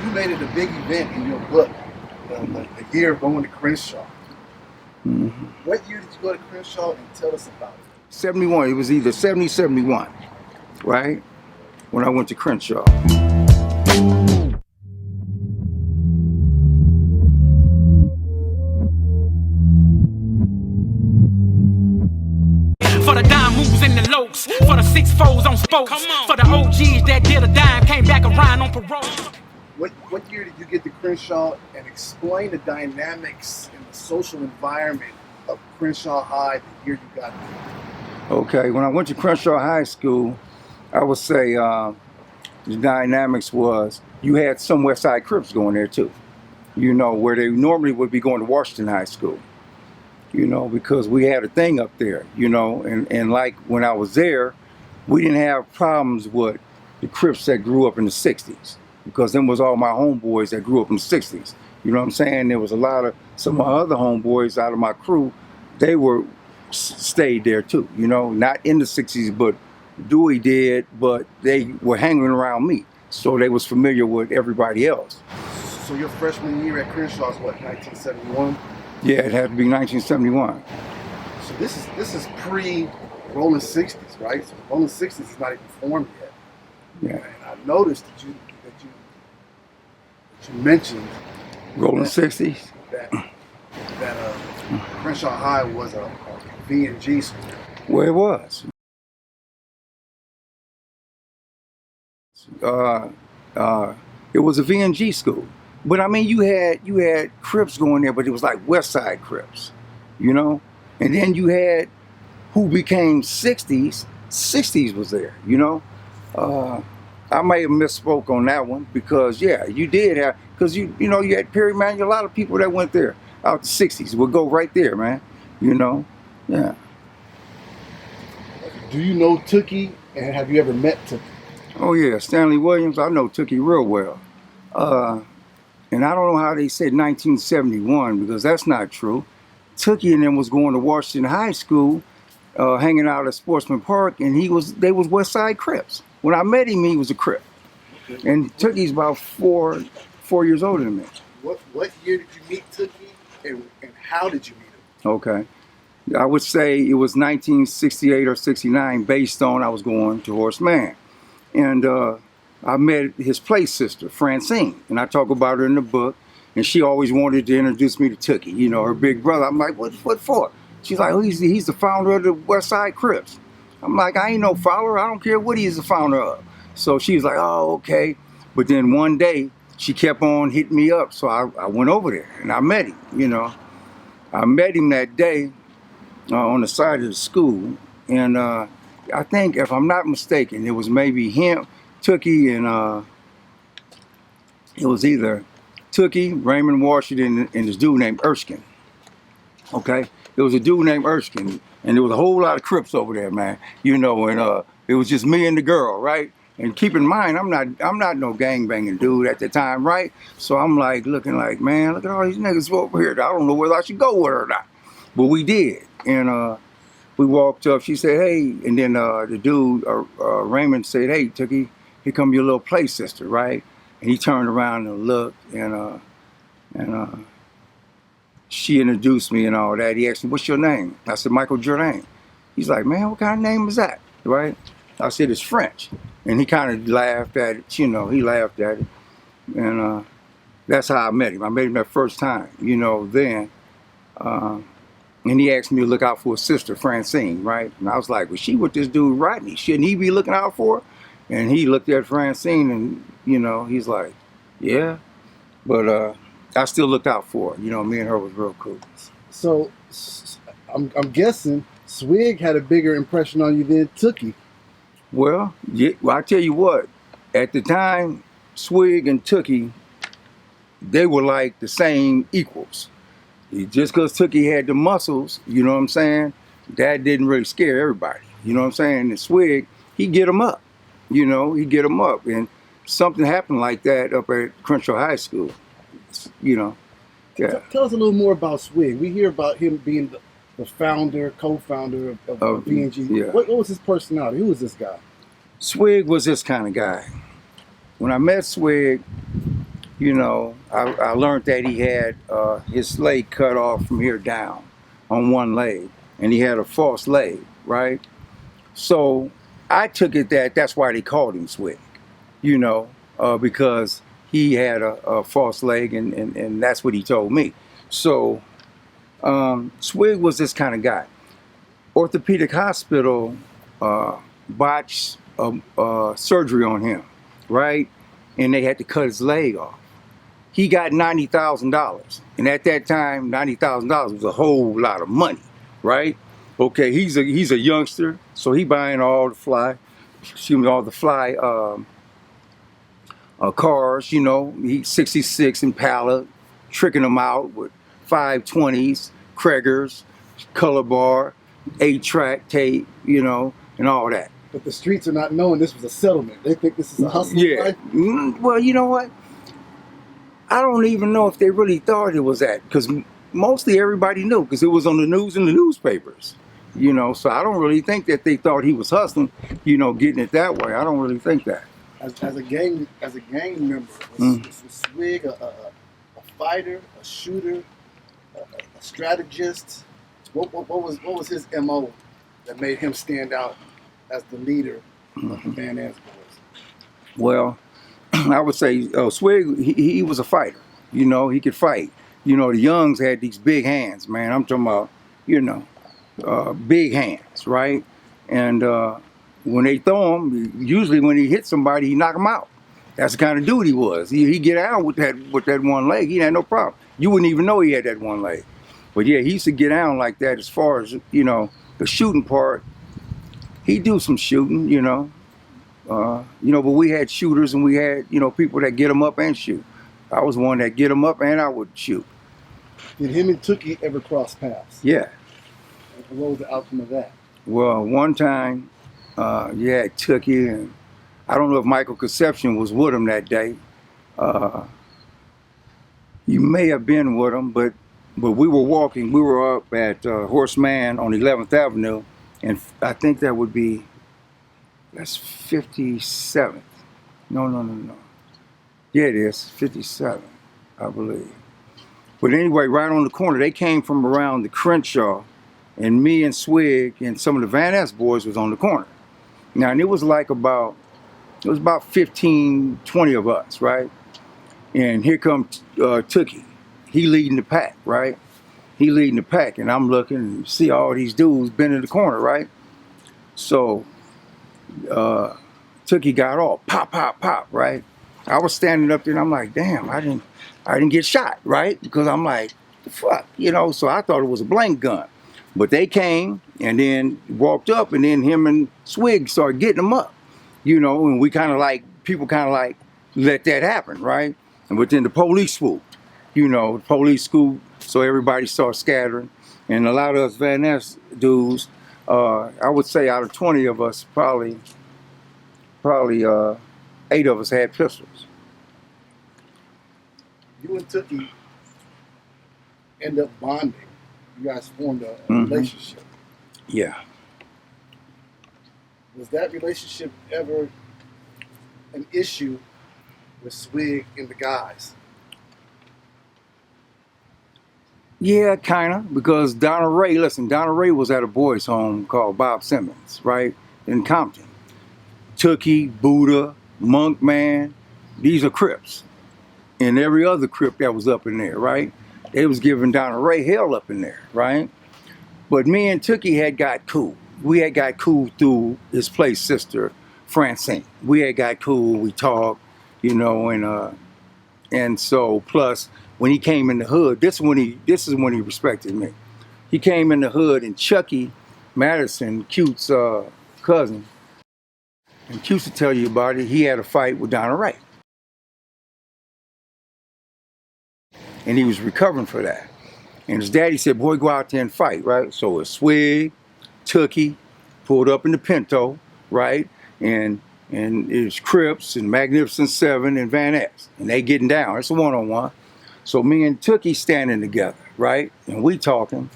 you made it a big event in your book, the year of going to Crenshaw. Mm-hmm. What year did you go to Crenshaw, and tell us about it? 71. It was either 70, 71, right? When I went to Crenshaw. For the dime moves and the lokes, for the 6-4s on spokes, for the OGs that did a dime, came back around on parole. What year did you get to Crenshaw, and explain the dynamics and the social environment of Crenshaw High the year you got there? Okay, when I went to Crenshaw High School, I would say the dynamics was you had some West Side Crips going there too. You know, where they normally would be going to Washington High School. You know, because we had a thing up there, you know, and like when I was there, we didn't have problems with the Crips that grew up in the 60s, because them was all my homeboys that grew up in the 60s. You know what I'm saying? There was a lot of, some of my other homeboys out of my crew, they were stayed there too, you know, not in the 60s, but Dewey did, but they were hanging around me. So they was familiar with everybody else. So your freshman year at Crenshaw is what, 1971? Yeah, it had to be 1971. So this is pre Rolling 60s, right? So Rolling 60s is not even formed yet. Yeah. And I noticed that you mentioned Rolling 60s. That Crenshaw High was a V&G school. Well, it was. It was a V&G school. But I mean, you had Crips going there, but it was like West Side Crips, you know? And then you had who became 60s. 60s was there, you know? I may have misspoke on that one because, yeah, you did have, because you know, you had Perry Manuel, a lot of people that went there out the 60s would go right there, man, you know? Yeah. Do you know Tookie, and have you ever met Tookie? Oh, yeah, Stanley Williams, I know Tookie real well. And I don't know how they said 1971, because that's not true. Tookie and them was going to Washington High School, hanging out at Sportsman Park, and they was West Side Crips. When I met him, he was a Crip. And Tookie's about four years older than me. What year did you meet Tookie, and how did you meet him? Okay. I would say it was 1968 or 69, based on I was going to Horace Mann. And I met his play sister, Francine, and I talk about her in the book, and she always wanted to introduce me to Tookie, you know, her big brother. I'm like, what for? She's like, oh, he's the founder of the West Side Crips. I'm like, I ain't no follower, I don't care what he's the founder of. So she was like, oh, okay. But then one day, she kept on hitting me up, so I went over there, and I met him, you know. I met him that day on the side of the school, and I think, if I'm not mistaken, it was maybe him, Tookie, and it was either Tookie, Raymond Washington, and this dude named Erskine. Okay, there was a dude named Erskine, and there was a whole lot of Crips over there, man. You know, and it was just me and the girl, right? And keep in mind, I'm not no gangbanging dude at the time, right? So I'm like looking like, man, look at all these niggas over here. I don't know whether I should go with her or not, but we did, and we walked up. She said, hey, and then the dude, Raymond, said, hey, Tookie, here come your little play sister, right? And he turned around and looked, and she introduced me and all that. He asked me, what's your name? I said, Michael Jourdain. He's like, man, what kind of name is that, right? I said, it's French. And he kind of laughed at it, you know, he laughed at it. And that's how I met him. I met him that first time, you know, then. And he asked me to look out for his sister, Francine, right? And I was like, well, she with this dude Rodney. Shouldn't he be looking out for her? And he looked at Francine and, you know, he's like, yeah. But I still looked out for her. You know, me and her was real cool. So I'm guessing Swig had a bigger impression on you than Tookie. Well, yeah, I tell you what, at the time, Swig and Tookie, they were like the same equals. Just because Tookie had the muscles, you know what I'm saying, that didn't really scare everybody. You know what I'm saying? And Swig, he'd get them up. You know, he'd get them up. And something happened like that up at Crenshaw High School. You know, yeah. Tell us a little more about Swig. We hear about him being the founder, co-founder of V&G. Yeah. What was his personality? Who was this guy? Swig was this kind of guy. When I met Swig, you know, I learned that he had his leg cut off from here down on one leg, and he had a false leg, right? So I took it that that's why they called him Swig, you know, because he had a false leg, and that's what he told me. So Swig was this kind of guy. Orthopedic hospital botched surgery on him, right? And they had to cut his leg off. He got $90,000, and at that time, $90,000 was a whole lot of money, right? Okay, he's a youngster, so he buying all the fly cars, you know. He's 66 Impala, tricking them out with 520s, Krager's, color bar, 8-track tape, you know, and all that. But the streets are not knowing this was a settlement. They think this is a hustle. Yeah. Right? Well, you know what? I don't even know if they really thought it was that, because mostly everybody knew, because it was on the news in the newspapers, you know. So I don't really think that they thought he was hustling, you know, getting it that way. I don't really think that. As a gang member, was Swig a fighter, a shooter, a strategist? What was his MO that made him stand out as the leader of the Van Ness boys? Well, I would say Swig, he was a fighter. You know, he could fight. You know, the Youngs had these big hands, man. I'm talking about, you know, big hands, right? And when they throw him, usually when he hit somebody, he knock him out. That's the kind of dude he was. He get out with that one leg. He had no problem. You wouldn't even know he had that one leg. But yeah, he used to get down like that. As far as, you know, the shooting part, he do some shooting, you know. But we had shooters, and we had, you know, people that get them up and shoot. I was one that get them up, and I would shoot. Did him and Tookie ever cross paths? Yeah. And what was the outcome of that? Well, one time, you had Chucky, and I don't know if Michael Conception was with him that day. You may have been with him, but we were walking. We were up at Horseman on 11th Avenue, and I think that would be, that's 57th. No. Yeah, it is 57, I believe. But anyway, right on the corner, they came from around the Crenshaw, and me and Swig and some of the Van Ness boys was on the corner. Now, and it was about 15, 20 of us, right? And here comes Tookie. He leading the pack, right? He leading the pack, and I'm looking and see all these dudes been in the corner, right? So Tookie got off, pop, right? I was standing up there, and I'm like, damn, I didn't get shot, right? Because I'm like, fuck, you know. So I thought it was a blank gun, but they came and then walked up, and then him and Swig started getting them up, you know. And we people kind of like let that happen, right? But then the police swooped, you know, the police swooped, so everybody started scattering. And a lot of us Van Ness dudes, I would say out of 20 of us, probably 8 of us had pistols. You and Tookie end up bonding. You guys formed a relationship. Yeah. Was that relationship ever an issue with Swig and the guys? Yeah, kind of, because Donna Ray was at a boys' home called Bob Simmons, right, in Compton. Tookie, Buddha, Monk Man, these are Crips. And every other Crip that was up in there, right? They was giving Donna Ray hell up in there, right? But me and Tookie had got cool. We had got cool through his play sister, Francine. We had got cool, we talked, you know, and so plus when he came in the hood, this is when he respected me. He came in the hood, and Chuckie Madison, Cute's cousin, and Cute to tell you about it, he had a fight with Donna Ray. And he was recovering for that. And his daddy said, boy, go out there and fight, right? So it's Swig, Tookie, pulled up in the Pinto, right? And it's Crips and Magnificent Seven and Van Ness. And they getting down. It's a one-on-one. So me and Tookie standing together, right? And we talking.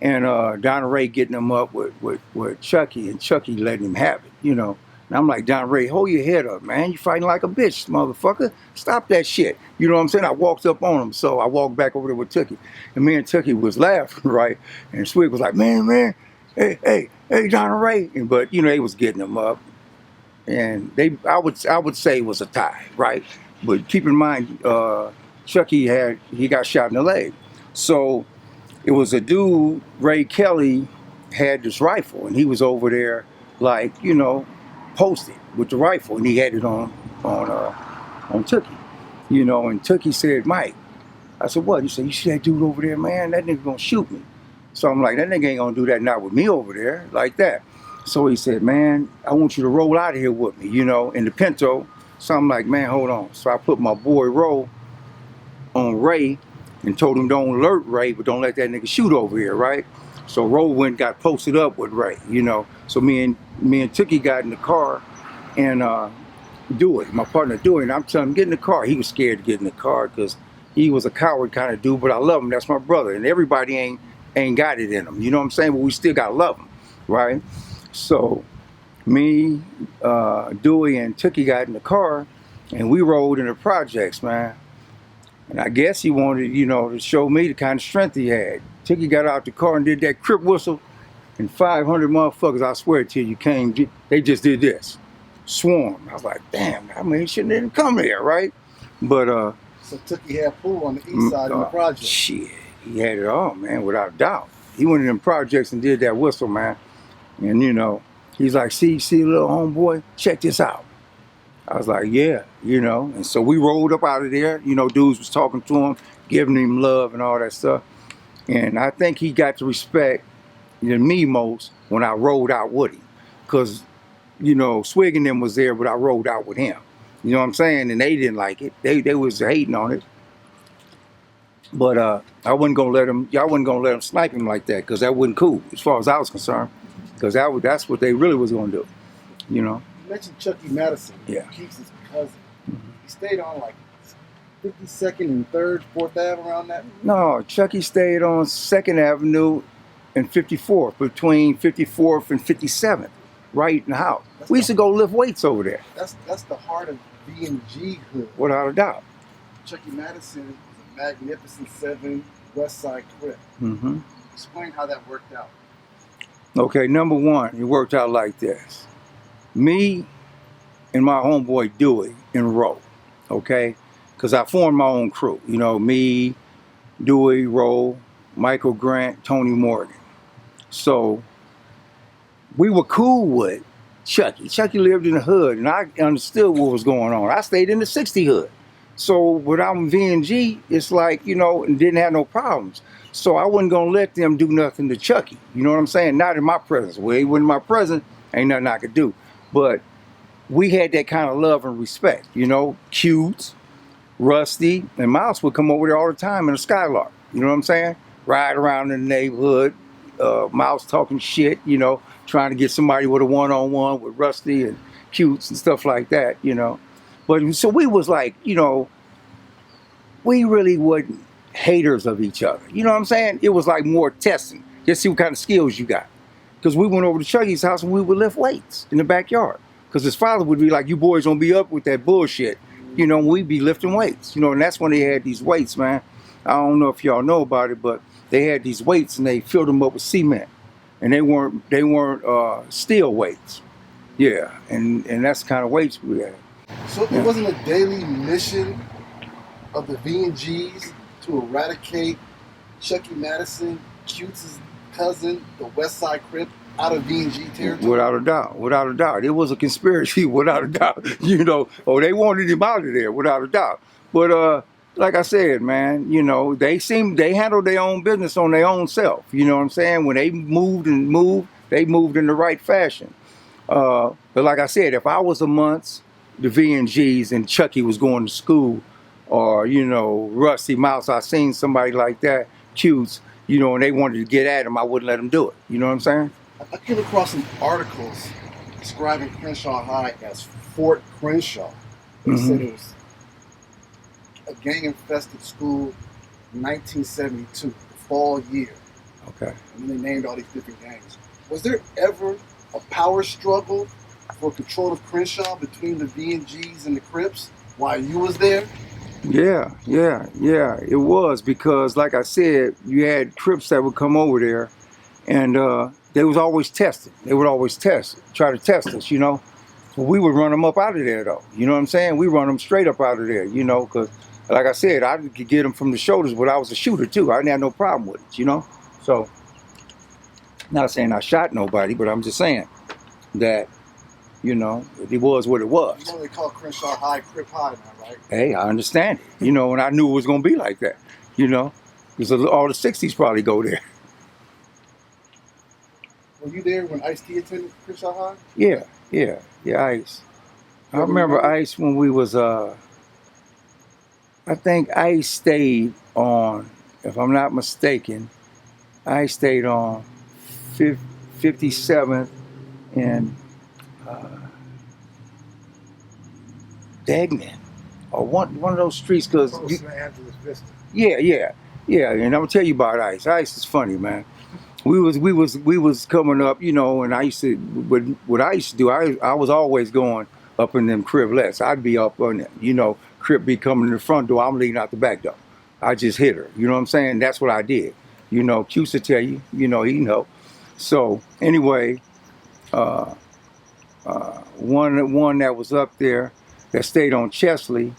And Donna Ray getting him up with Chucky, and Chucky letting him have it, you know. And I'm like, Don Ray, hold your head up, man. You fighting like a bitch, motherfucker. Stop that shit. You know what I'm saying? I walked up on him, so I walked back over there with Tookie. And me and Tookie was laughing, right? And Swig was like, man, hey, Don Ray. But, you know, they was getting him up. And I would say it was a tie, right? But keep in mind, Chucky he got shot in the leg. So it was a dude, Ray Kelly, had this rifle, and he was over there, like, you know, posted with the rifle, and he had it on Tookie, you know. And Tookie said, Mike. I said, what? He said, you see that dude over there, man? That nigga gonna shoot me. So I'm like, that nigga ain't gonna do that, not with me over there, like that. So he said, man, I want you to roll out of here with me, you know, in the Pinto. So I'm like, man, hold on. So I put my boy Raul on Ray and told him, don't alert Ray, but don't let that nigga shoot over here, right? So Raul went and got posted up with Ray, you know. So me and Tookie got in the car and my partner Dewey, and I'm telling him, get in the car. He was scared to get in the car because he was a coward kind of dude, but I love him. That's my brother. And everybody ain't got it in him. You know what I'm saying? But we still got to love him, right? So me, Dewey, and Tookie got in the car, and we rode in the projects, man. And I guess he wanted, you know, to show me the kind of strength he had. Tookie got out the car and did that Crip whistle, and 500 motherfuckers, I swear to you, they just did this. Swarm. I was like, damn, I mean, he shouldn't even come here, right? But, So Tookie had pool on the east side of the project. Shit, he had it all, man, without a doubt. He went in them projects and did that whistle, man. And, you know, he's like, see, little homeboy, check this out. I was like, yeah, you know. And so we rolled up out of there. You know, dudes was talking to him, giving him love and all that stuff. And I think he got the respect than me most when I rolled out with him. Because, you know, Swig and them was there, but I rolled out with him. You know what I'm saying? And they didn't like it. They was hating on it. But I wasn't gonna let them snipe him like that, because that wasn't cool as far as I was concerned. Because that's what they really was gonna do, you know. You mentioned Chuckie Madison. Yeah. Keith's cousin. He stayed on like 52nd and 3rd, 4th Ave around that. No, Chucky stayed on 2nd Avenue and 54th, between 54th and 57th, right in the house. We used to go lift weights over there. That's the heart of B&G hood. Without a doubt. Chuckie Madison was a magnificent 7 West Side Crip. Mm-hmm. Explain how that worked out. Okay, number one, it worked out like this. Me and my homeboy Dewey in row, okay? Because I formed my own crew. You know, me, Dewey, Raul, Michael Grant, Tony Morgan. So we were cool with Chucky. Chucky lived in the hood, and I understood what was going on. I stayed in the 60 hood. So without V&G, it's like, you know, and didn't have no problems. So I wasn't going to let them do nothing to Chucky. You know what I'm saying? Not in my presence. Well, when in my presence, ain't nothing I could do. But we had that kind of love and respect, you know. Cute, Rusty, and Mouse would come over there all the time in a Skylark. You know what I'm saying? Ride around in the neighborhood, Mouse talking shit, you know, trying to get somebody with a one-on-one with Rusty and Cutes and stuff like that, you know. But so we was like, you know, we really wasn't haters of each other. You know what I'm saying? It was like more testing. Just see what kind of skills you got. Because we went over to Chucky's house and we would lift weights in the backyard. Because his father would be like, you boys don't be up with that bullshit. You know, we'd be lifting weights. You know, and that's when they had these weights, man. I don't know if y'all know about it, but they had these weights and they filled them up with cement. And they weren't steel weights. Yeah, and that's the kind of weights we had. So it wasn't a daily mission of the V&Gs to eradicate Chuckie Madison, Cutes' cousin, the West Side Crip, out of V&G territory? Without a doubt. It was a conspiracy, without a doubt. You know, they wanted him out of there, without a doubt. But like I said, man, you know, they handled their own business on their own self. You know what I'm saying? When they moved, they moved in the right fashion. But like I said, if I was amongst the V&Gs and Chucky was going to school, or, you know, Rusty, Mouse, I seen somebody like that, Cutes, you know, and they wanted to get at him, I wouldn't let them do it. You know what I'm saying? I came across some articles describing Crenshaw High as Fort Crenshaw. They said it was a gang-infested school in 1972, the fall year. Okay. And then they named all these different gangs. Was there ever a power struggle for control of Crenshaw between the V&Gs and the Crips while you was there? Yeah, it was because, like I said, you had Crips that would come over there, and they was always testing. They would always try to test us, you know. But we would run them up out of there, though. You know what I'm saying? We run them straight up out of there, you know, because, like I said, I could get them from the shoulders, but I was a shooter too. I didn't have no problem with it, you know. So, not saying I shot nobody, but I'm just saying that, you know, it was what it was. You know they call Crenshaw High Crip High now, right? Hey, I understand it, you know, and I knew it was going to be like that, you know, because all the 60s probably go there. Were you there when Ice-T attended Crenshaw High? Yeah, Ice. I remember Ice when we was, I think Ice stayed on, if I'm not mistaken, Ice stayed on 57th and Degnan, or one of those streets, because yeah, and I'm gonna tell you about Ice. Ice is funny, man. We was coming up, you know, and I used to, what I used to do, I was always going up in them criblets. I'd be up on them, you know, Crip be coming in the front door, I'm leading out the back door. I just hit her, you know what I'm saying? That's what I did. You know, Q to tell you, you know, he know. So anyway, one that was up there that stayed on Chesley,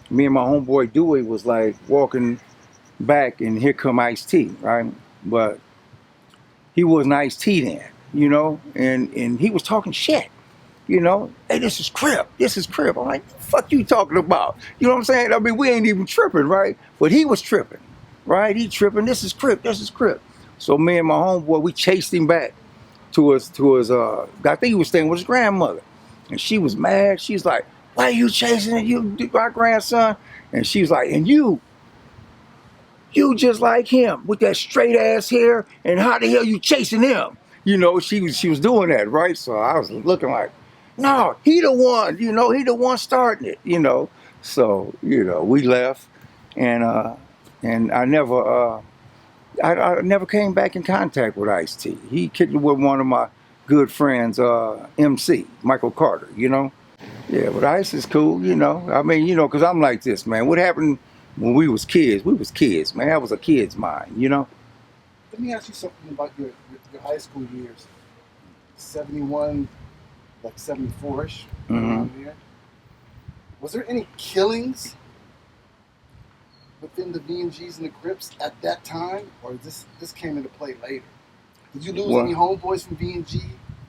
me and my homeboy Dewey was like walking back, and here come Ice-T, right? But he wasn't Ice-T then, you know, and he was talking shit, you know. Hey, this is Crip. I'm like, the fuck you talking about? You know what I'm saying? I mean, we ain't even tripping, right? But he was tripping, right? He tripping. This is Crip. So me and my homeboy, we chased him back to his I think he was staying with his grandmother, and she was mad. She's like, why are you chasing my grandson? And she was like, and you just like him with that straight ass hair, and how the hell you chasing him? You know, she was doing that, right? So I was looking like, no, he the one, you know, he the one starting it, you know. So, you know, we left, and I never came back in contact with Ice-T. He kicked it with one of my good friends, MC, Michael Carter, you know. Yeah, but Ice is cool, you know. I mean, you know, because I'm like this, man. What happened when we was kids, man. That was a kid's mind, you know. Let me ask you something about your high school years. 71, like 74-ish. Mm-hmm. Was there any killings within the V&Gs and the Crips at that time, or this came into play later? Did you lose any homeboys from V&G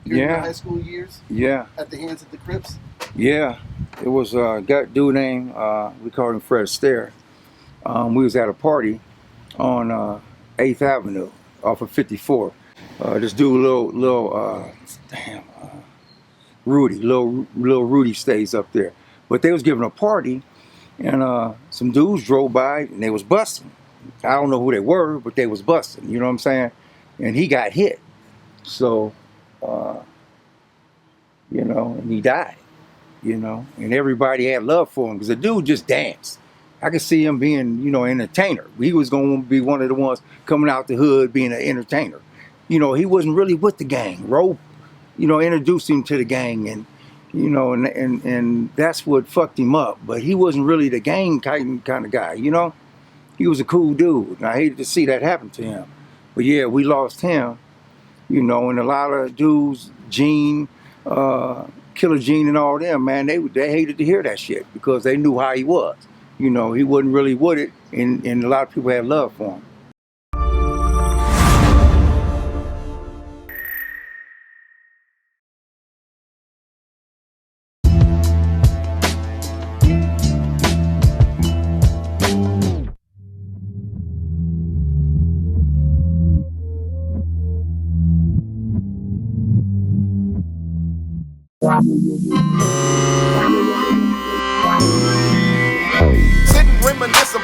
during your high school years? Yeah. At the hands of the Crips? Yeah. It was a dude named, we called him Fred Astaire. We was at a party on 8th Avenue off of 54. This dude, little Rudy stays up there. But they was giving a party, and some dudes drove by and they was busting. I don't know who they were, but they was busting, you know what I'm saying? And he got hit. So, you know, and he died, you know, and everybody had love for him because the dude just danced. I could see him being, you know, an entertainer. He was going to be one of the ones coming out the hood being an entertainer. You know, he wasn't really with the gang. Raul, you know, introduced him to the gang, and, you know, and that's what fucked him up. But he wasn't really the gang kind of guy, you know. He was a cool dude, and I hated to see that happen to him. But yeah, we lost him, you know, and a lot of dudes, Gene, Killer Gene and all them, man, they hated to hear that shit because they knew how he was. You know, he wasn't really with it, and a lot of people had love for him. Sitting reminiscing